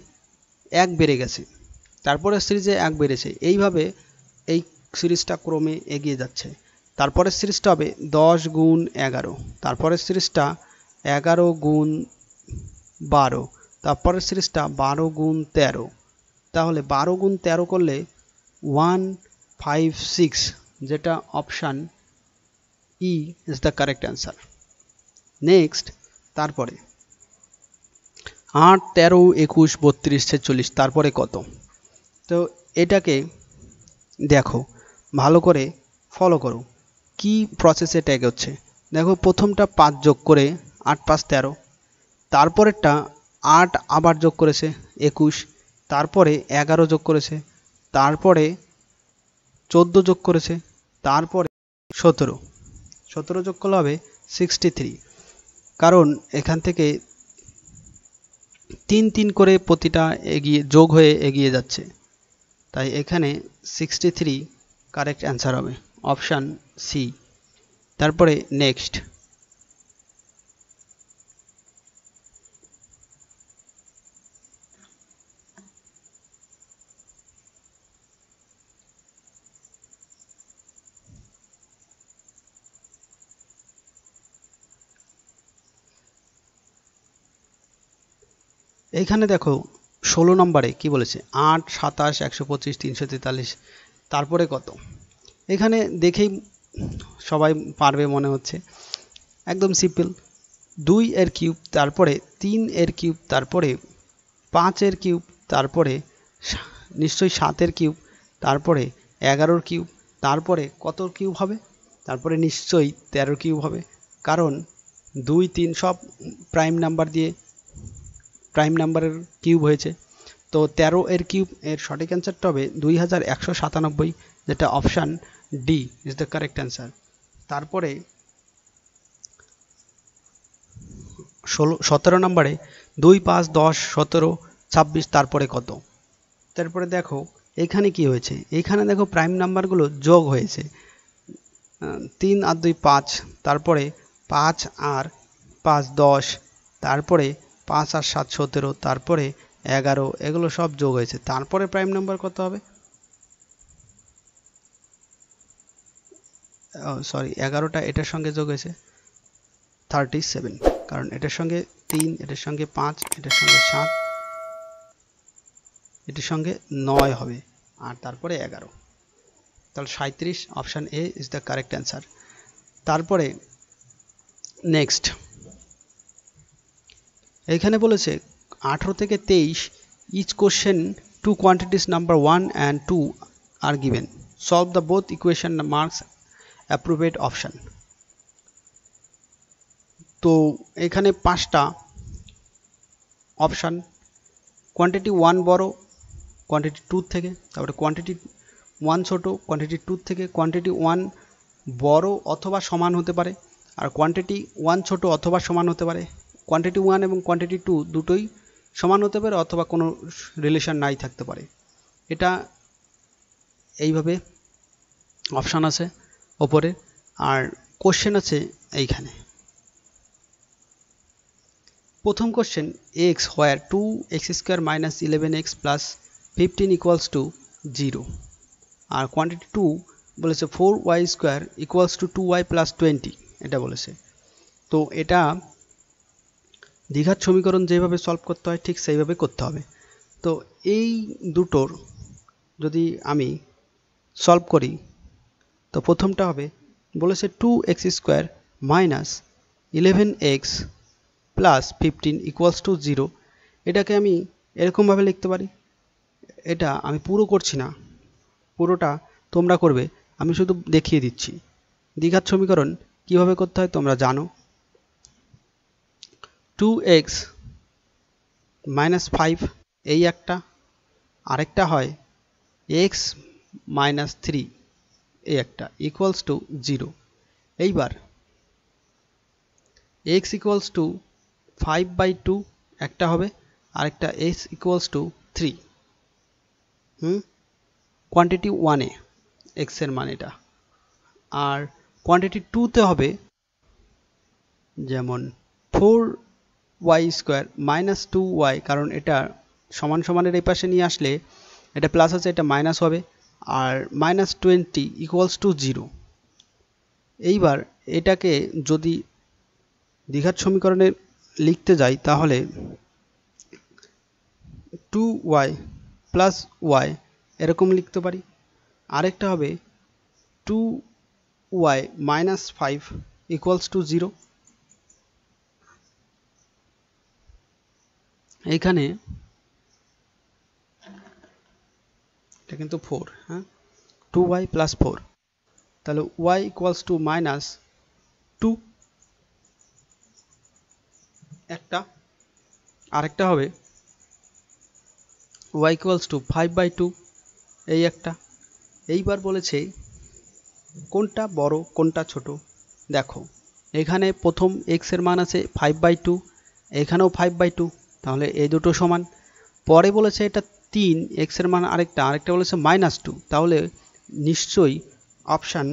1 বেড়ে গেছে, তারপরের সিরিজে 1 বেড়েছে, এইভাবে এই সিরিজটা ক্রমে এগিয়ে যাচ্ছে। তারপরের সিরিজটা হবে 10 গুণ 11, তারপরের সিরিজটা 11 গুণ 12, তারপরের সিরিজটা 12 গুণ 13, তাহলে 12 গুণ 13 করলে 156, যেটা option E is the correct answer. Next, তারপরে 8, 13, 21, 32, 46, তারপরে কত? তো এটাকে দেখো ভালো করে ফলো করো কি প্রসেসে এটা এগোচ্ছে। দেখো প্রথমটা 5 যোগ করে 8 5 13, তারপরেরটা 8 আবার যোগ করেছে 21, তারপরে 11 যোগ করেছে, তারপরে 14 যোগ করেছে, তারপরে 17 যোগ করলে হবে 63, কারণ এখান থেকে 3 3 করে প্রতিটা যোগ হয়ে এগিয়ে যাচ্ছে, তাই এখানে 63 কারেক্ট অ্যান্সার হবে, অপশান সি। তারপরে নেক্সট, এইখানে দেখো 16 নম্বরে কি বলেছে, 8, 27, 125, 343, তারপরে কত? এখানে দেখেই সবাই পারবে মনে হচ্ছে, একদম সিম্পল। 2 এর কিউব, তারপরে 3 এর কিউব, তারপরে 5 এর কিউব, তারপরে নিশ্চয়ই 7 এর কিউব, তারপরে 11 কিউব, তারপরে কত কিউব হবে? তারপরে নিশ্চয়ই 13 কিউব হবে, কারণ 2 3 সব প্রাইম নাম্বারের কিউব হয়েছে। তো 13 এর কিউব এর সঠিক অ্যান্সারটা হবে 2197, যেটা option D is the correct answer. তারপরে 17 নম্বরে 2 5 10 17 26, তারপরে কত? তারপরে দেখো এখানে কি হয়েছে, এখানে দেখো প্রাইম নাম্বারগুলো যোগ হয়েছে, 3 আর 2 5, তারপরে 5 আর 5 10, তারপরে 5 আর 7 17, তারপরে 11, এগুলো সব যোগ হয়েছে, তারপরে প্রাইম নাম্বার কত হবে? সরি, 11টা এটার সঙ্গে যোগ হয়েছে 37, কারণ এটার সঙ্গে 3, এটার সঙ্গে 5, এটার সঙ্গে 7, এটার সঙ্গে 9 হবে, আর তারপরে 11। তাহলে 37, option A is the correct answer. তারপরে নেক্সট এখানে বলেছে 18 থেকে 23 each question two quantities number 1 and 2 are given. Solve the both equation marks appropriate option. তো এখানে 5টা অপশান, কোয়ান্টিটি 1 বড় কোয়ান্টিটি 2 থেকে, তারপরে কোয়ান্টিটি 1 ছোট কোয়ান্টিটি 2 থেকে, কোয়ান্টিটি 1 বড় অথবা সমান হতে পারে, আর কোয়ান্টিটি 1 ছোট অথবা সমান হতে পারে, কোয়ান্টিটি 1 এবং কোয়ান্টিটি 2 দুটোই সমান হতে পারে অথবা কোনো রিলেশন নাই থাকতে পারে। এটা এইভাবে অপশান আছে ওপরে, আর কোশ্চেন আছে এইখানে। প্রথম question x where 2x² minus 11x plus 15 equals to 0, R quantity 2 বলেছে 4y² equals to 2y plus 20, এটা বলেছে। তো এটা দ্বিঘাত সমীকরণ যেভাবে সলভ করতে হয় ঠিক সেইভাবে করতে হবে। তো এই দুটোর যদি আমি সলভ করি, তো প্রথমটা হবে বলেছে 2x² minus 11x plus 15 equals to 0, এটাকে আমি এরকমভাবে লিখতে পারি। এটা আমি পুরো করছি না, পুরোটা তোমরা করবে, আমি শুধু দেখিয়ে দিচ্ছি দ্বিঘাত সমীকরণ কিভাবে করতে হয় তোমরা জানো। 2x minus 5 এই একটা, আরেকটা হয় x minus 3 এই একটা equals to 0। এইবার x equals to 5/2 একটা হবে, আরেকটা x equals to 3, quantity 1 A x এর মান এটা, আর কোয়ান্টিটি 2 তে হবে যেমন 4y² minus 2y, কারণ এটা সমান সমানের এই পাশে নিয়ে আসলে এটা প্লাস আছে এটা মাইনাস হবে, আর minus 20 equals to 0। এইবার এটাকে যদি দ্বিঘাত সমীকরণে লিখতে যাই তাহলে 2y plus y এরকম লিখতে পারি, আরেকটা হবে 2y minus 5 equals to 0। এইখানে এটা কিন্তু 4, হ্যাঁ, 2y plus 4, তাহলে y equals to minus 2 একটা, আরেকটা হবে y equals to 5/2 এই একটা। এইবার বলেছে কোনটা বড় কোনটা ছোট, দেখো এখানে প্রথম x এর মান আছে 5/2, এখানেও 5/2, তাহলে এই দুটো সমান। পরে বলেছে এটা 3, x এর মান আরেকটা বলেছে -2, তাহলে নিশ্চয়ই অপশান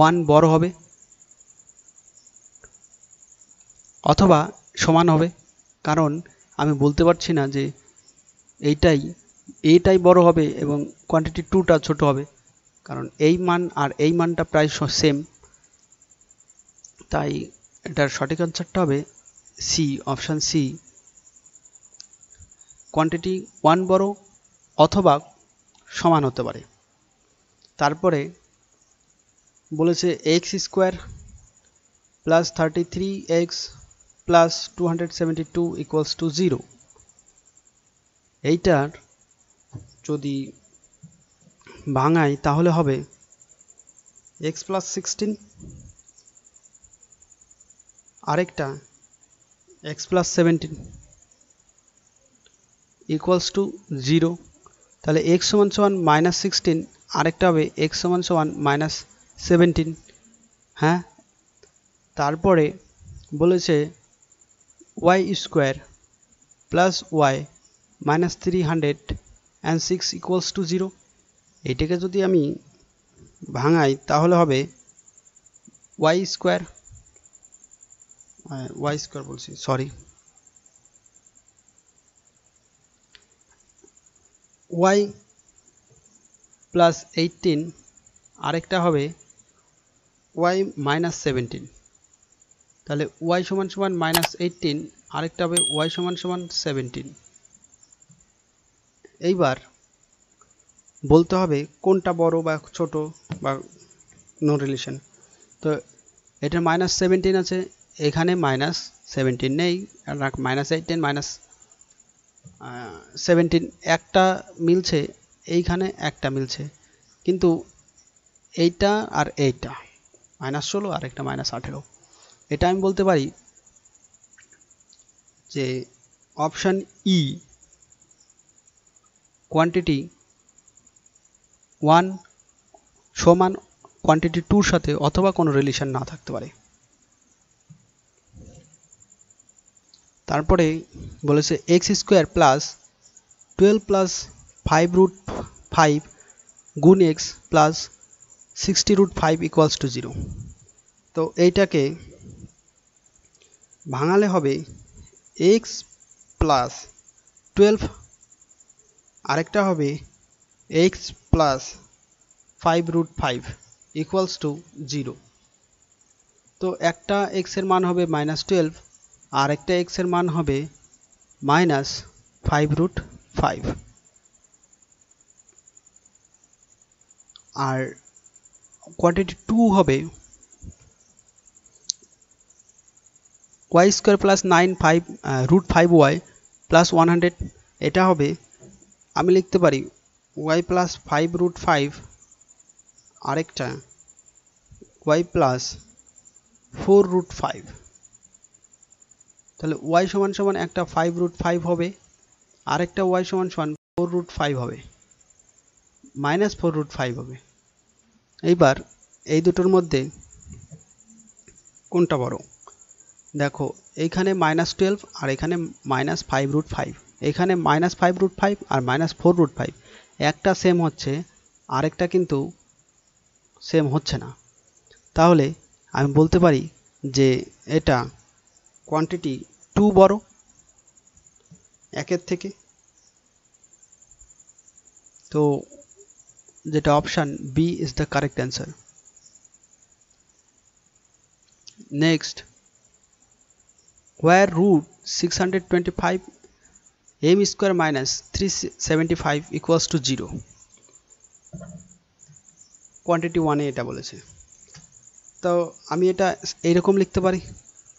1 বড় হবে অথবা সমান হবে, কারণ আমি বলতে পারছি না যে এইটাই বড় হবে এবং কোয়ান্টিটি 2টা ছোট হবে, কারণ এই মান আর এই মানটা প্রায় সেম। তাই এটার সঠিক আনসারটা হবে সি, অপশান সি, কোয়ান্টিটি 1 বড় অথবা সমান হতে পারে। তারপরে বলেছে x² plus 33x plus 272 equals to 0, এইটার যদি ভাঙাই তাহলে হবে x plus 16, আরেকটা x plus 17 equals to 0, তাহলে x সমান সমান -16, আরেকটা হবে x সমান সমান -17, হ্যাঁ। তারপরে বলেছে y² plus y minus 306 equals to 0, এটাকে যদি আমি ভাঙাই তাহলে হবে y² বলছি, সরি, y plus 18, আরেকটা হবে y minus 17, তাহলে ওয়াই সমান সমান -18, আরেকটা হবে ওয়াই সমান সমান 17। এইবার বলতে হবে কোনটা বড় বা ছোট বা নো রিলেশন। তো এটা -17 আছে, এখানে -17 নেই, -18 -17 একটা মিলছে, এইখানে একটা মিলছে, কিন্তু এইটা আর এইটা -16 আর একটা -18। এটা আমি বলতে পারি যে অপশান ই কোয়ান্টিটি 1 সমান কোয়ান্টিটি 2 সাথে অথবা কোনো রিলেশন না থাকতে পারে। তারপরে বলেছে x² প্লাস 12 প্লাস 5√5 গুণ x প্লাস 60√5 ইকুয়ালস টু 0। তো এইটাকে ভাঙালে হবে x প্লাস 12, আরেকটা হবে x প্লাস 5√5 ইকুয়ালস টু 0। তো একটা x এর মান হবে -12 আর একটা x এর মান হবে -5√5, আর কোয়ান্টিটি 2 হবে y² প্লাস 9√5y প্লাস 100। এটা হবে, আমি লিখতে পারি y প্লাস 5√5 আরেকটা y প্লাস 4√5। তাহলে y সমান সমান একটা 5√5 হবে, আরেকটা y সমান সমান 4√5 হবে, -4√5 হবে। এইবার এই দুটোর মধ্যে কোনটা বড়? দেখো এইখানে -12 আর এখানে -5√5, এখানে -5√5 আর -4√5 একটা সেম হচ্ছে, আরেকটা কিন্তু সেম হচ্ছে না। তাহলে আমি বলতে পারি যে এটা কোয়ান্টিটি 2 বড় একের থেকে। তো যেটা option B is the correct answer. Next, where √625 m² minus 375 equals to 0। Quantity 1 এ এটা বলেছে। তো আমি এটা এইরকম লিখতে পারি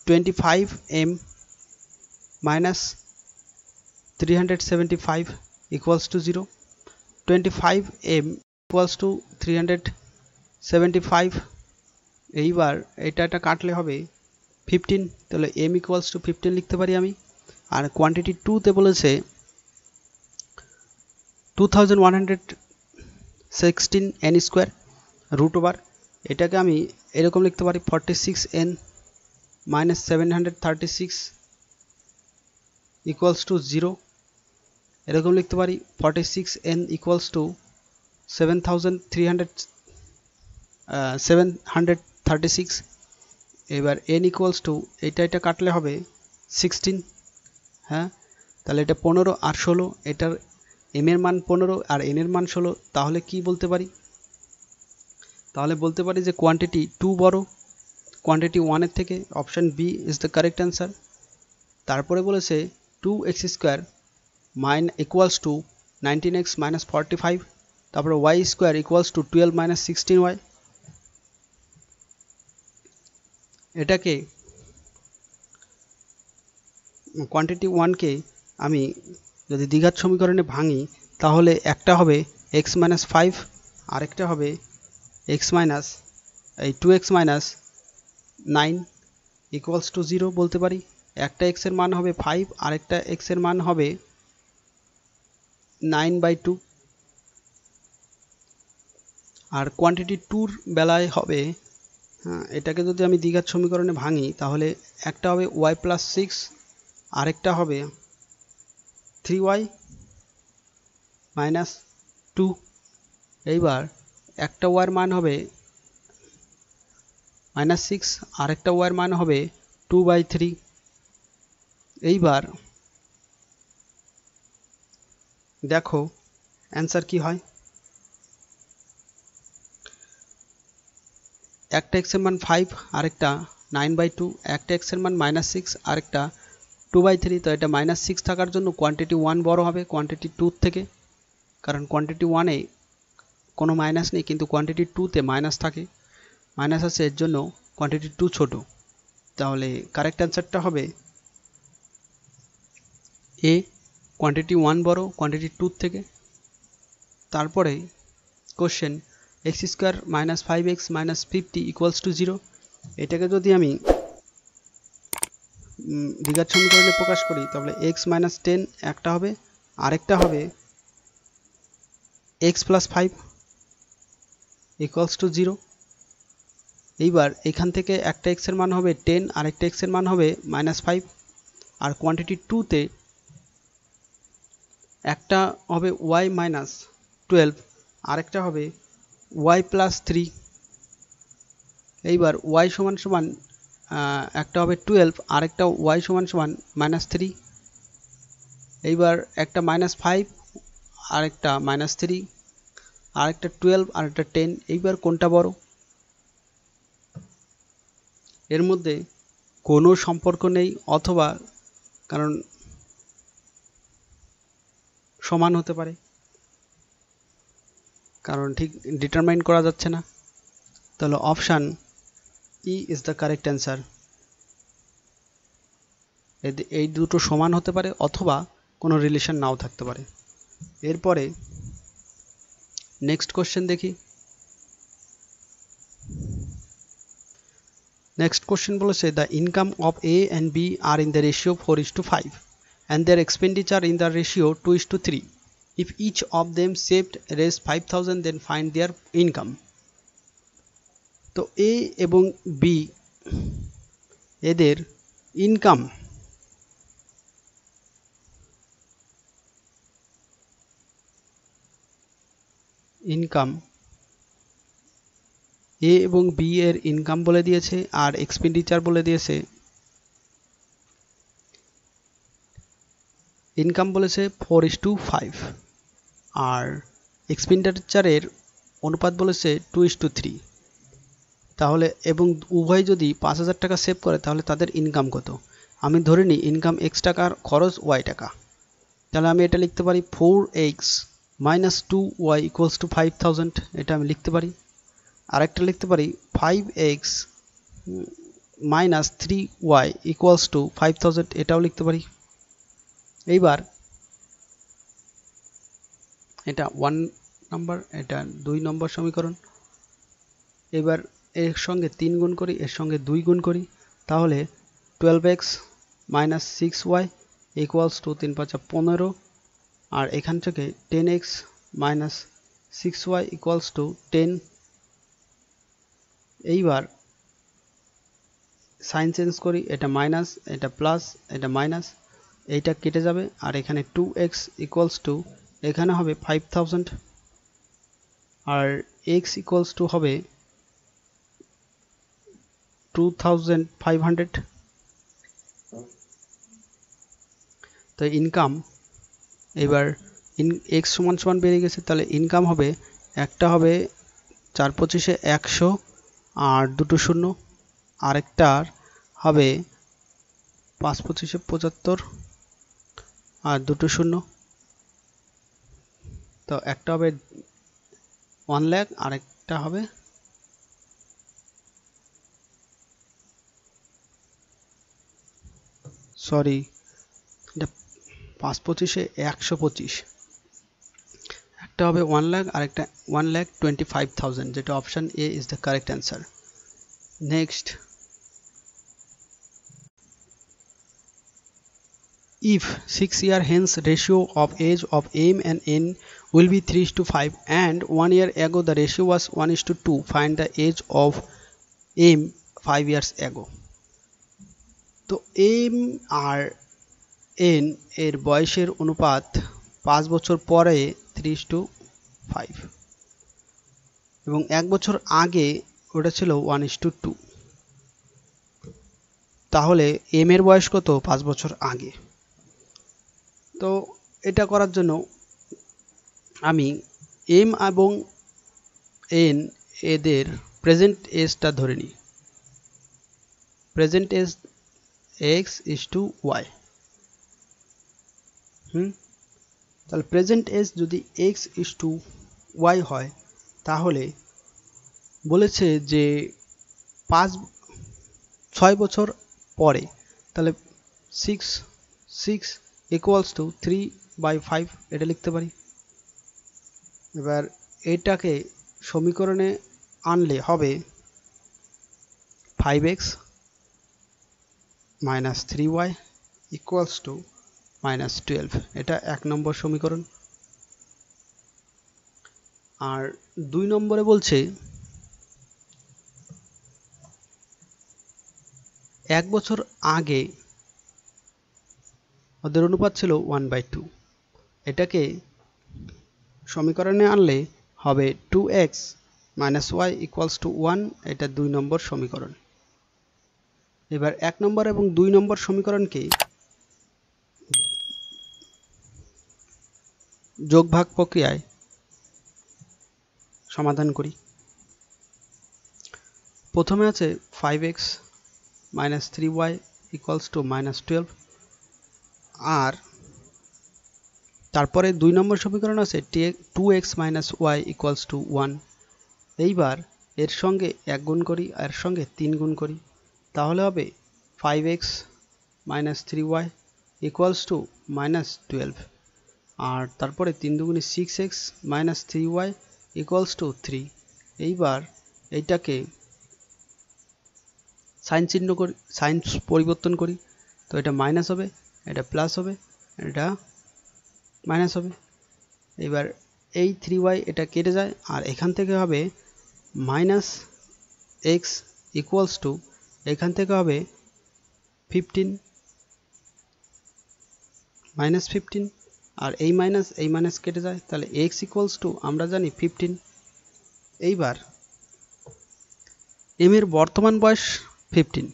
25m minus 375 equals to 0। 25m equals to 375। এইবার এটা কাটলে হবে 15, তাহলে m equals to 15 লিখতে পারি আমি। আর কোয়ান্টিটি 2 তে বলেছে 2116 n² √, এটাকে আমি এরকম লিখতে পারি 46n minus 736 equals to 0। এরকম লিখতে পারি 46n equals to 736। এবার n equals to এটা কাটলে হবে 16। হ্যাঁ, তাহলে এটা 15 আর 16, এটার m এর মান 15 আর n এর মান 16। তাহলে কি বলতে পারি? তাহলে বলতে পারি যে কোয়ান্টিটি 2 বড় কোয়ান্টিটি 1 এর থেকে। Option B is the correct answer. তারপরে বলেছে 2x² equals to 19x minus 45, তারপরে y² equals to 12 minus 16y। এটাকে কোয়ান্টিটি 1 কে আমি যদি দ্বিঘাত সমীকরণে ভাঙি, তাহলে একটা হবে x minus 5, আরেকটা হবে x minus 2x minus 9 equals to 0 বলতে পারি। একটা x এর মান হবে 5, আরেকটা x এর মান হবে 9/2। আর কোয়ান্টিটি 2 বেলায় হবে, এটাকে যদি আমি দ্বিঘাত সমীকরণে ভাঙি, তাহলে একটা হবে y plus 6, আরেকটা হবে 3y minus 2। এইবার একটা y এর মান হবে -6, আরেকটা y এর মান হবে 2/3। এইবার দেখো অ্যান্সার কি হয়। একটা x এর মান 5, আরেকটা 9/2, একটা x এর মান -6 আর একটা 2/3, তো এটা -6 থাকার জন্য কোয়ান্টিটি 1 বড় হবে কোয়ান্টিটি 2 থেকে, কারণ কোয়ান্টিটি 1 এ কোনো মাইনাস নেই কিন্তু কোয়ান্টিটি 2 তে মাইনাস থাকে, মাইনাস আছে এর জন্য কোয়ান্টিটি 2 ছোট। তাহলে কারেক্ট অ্যান্সারটা হবে এ, কোয়ান্টিটি 1 বড় কোয়ান্টিটি 2 থেকে। তারপরে কোশ্চেন x² - 5x - 50 = 0, এটাকে যদি আমি দ্বিঘাত সমীকরণে প্রকাশ করি তাহলে x - 10 একটা হবে, আরেকটা হবে x + 5 = 0। এইবার এখান থেকে একটা x এর মান হবে 10, আরেকটা x এর মান হবে -5, আর কোয়ান্টিটি 2 তে একটা হবে y - 12, আরেকটা হবে y + 3। এইবার y সমান একটা হবে 12, আরেকটা y সমান -3। এইবার একটা -5, আরেকটা -3, আরেকটা 12, আরেকটা 10। এইবার কোনটা বড়? এর মধ্যে কোনো সম্পর্ক নেই, অথবা কারণ সমান হতে পারে, কারণ ঠিক ডিটারমাইন করা যাচ্ছে না। তাহলে option E is the correct answer. এই দুটো সমান হতে পারে অথবা কোনো রিলেশন নাও থাকতে পারে। এরপরে নেক্সট কোশ্চেন দেখি। নেক্সট কোশ্চেন বলেছে the income of A and B are in the ratio 4:5 and their expenditure in the ratio 2:3. If each of them saved raised 5,000, then find their income. তো এ এবং B এদের income এ এবং B এর income বলে দিয়েছে আর expenditure বলে দিয়েছে। Income বলেছে 4:5 আর এক্সপেন্ডিচারের অনুপাত বলেছে 2:3। তাহলে এবং উভয় যদি 5,000 টাকা সেভ করে তাহলে তাদের ইনকাম কত? আমি ধরে নিই ইনকাম x টাকার খরচ y টাকা, তাহলে আমি এটা লিখতে পারি 4x - 2y = 5,000, এটা আমি লিখতে পারি। আরেকটা লিখতে পারি 5x - 3y = 5,000, এটাও লিখতে পারি। এইবার এটা 1 নম্বর, এটা 2 নম্বর সমীকরণ। এবার এর সঙ্গে 3 গুণ করি, এর সঙ্গে 2 গুণ করি, তাহলে 12x - 6y = 3 × 5 = 15, আর এখান থেকে 10x - 6y = 10। এইবার সাইন চেঞ্জ করি, এটা মাইনাস, এটা প্লাস, এটা মাইনাস, এইটা কেটে যাবে, আর এখানে 2x = এখানে হবে 5,000 আর x = হবে 2,500। তো ইনকাম এবার x সমান বেড়ে গেছে, তাহলে ইনকাম হবে, একটা হবে 4×25 = 100 আর দুটো শূন্য, আরেকটার হবে 5×25 = 75 আর দুটো শূন্য। তো একটা হবে 1 লাখ, আরেকটা হবে এটা 5×25 = 125, একটা হবে 1 লাখ, আরেকটা 1,25,000, যেটা option A is the correct answer. Next, if 6 year hence ratio of age of m and n will be 3:5 and 1 year ago the ratio was 1:2, find the age of m 5 years ago. তো m আর n এর বয়সের অনুপাত 5 বছর পরে 3:5 এবং 1 বছর আগে ওটা ছিল 1:2। তাহলে m এর বয়স কত 5 বছর আগে? তো এটা করার জন্য আমি m এবং n এদের প্রেজেন্ট এজটা ধরে নিই। Present age X is to Y. তাহলে প্রেজেন্ট এজ যদি এক্স ইজ টু ওয়াই হয় তাহলে বলেছে যে 6 বছর পরে, তাহলে 6 ইকুয়ালস টু 3/5 এটা লিখতে পারি। এবার এটাকে সমীকরণে আনলে হবে 5x - 3y ইকুয়ালস টু -12। এটা 1 নম্বর সমীকরণ। আর 2 নম্বরে বলছে 1 বছর আগে ওদের অনুপাত ছিল 1/2। এটাকে সমীকরণে আনলে হবে 2x - y ইকুয়ালস টু 1। এটা 2 নম্বর সমীকরণ। এবার 1 নম্বর এবং 2 নম্বর সমীকরণকে যোগ ভাগ প্রক্রিয়ায় সমাধান করি। প্রথমে আছে 5x - 3y ইকুয়ালস টু -12, আর তারপরে 2 নম্বর সমীকরণ আছে 2x - y ইকুয়ালস টু 1। এইবার এর সঙ্গে 1 গুণ করি, এর সঙ্গে 3 গুণ করি, তাহলে হবে 5x - 3y ইকুয়ালস টু -12, আর তারপরে 3 দুগুণে 6x - 3y ইকুয়ালস টু 3। এইবার এইটাকে সাইন চিহ্ন করি, সাইন পরিবর্তন করি, তো এটা মাইনাস হবে, এটা প্লাস হবে, এটা মাইনাস হবে। এবার এই 3y এটা কেটে যায়, আর এখান থেকে হবে -x ইকুয়ালস টু, এখান থেকে হবে 15 -15, আর এই মাইনাস কেটে যায়, তাহলে x ইকুয়ালস টু আমরা জানি 15। এইবার m এর বর্তমান বয়স 15।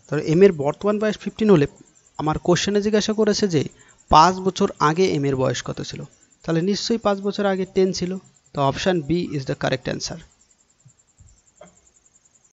তাহলে m এর বর্তমান বয়স 15 হলে আমার কোশ্চেনে জিজ্ঞাসা করেছে যে 5 বছর আগে m এর বয়স কত ছিল, তাহলে নিশ্চয়ই 5 বছর আগে 10 ছিল। তো option B is the correct answer.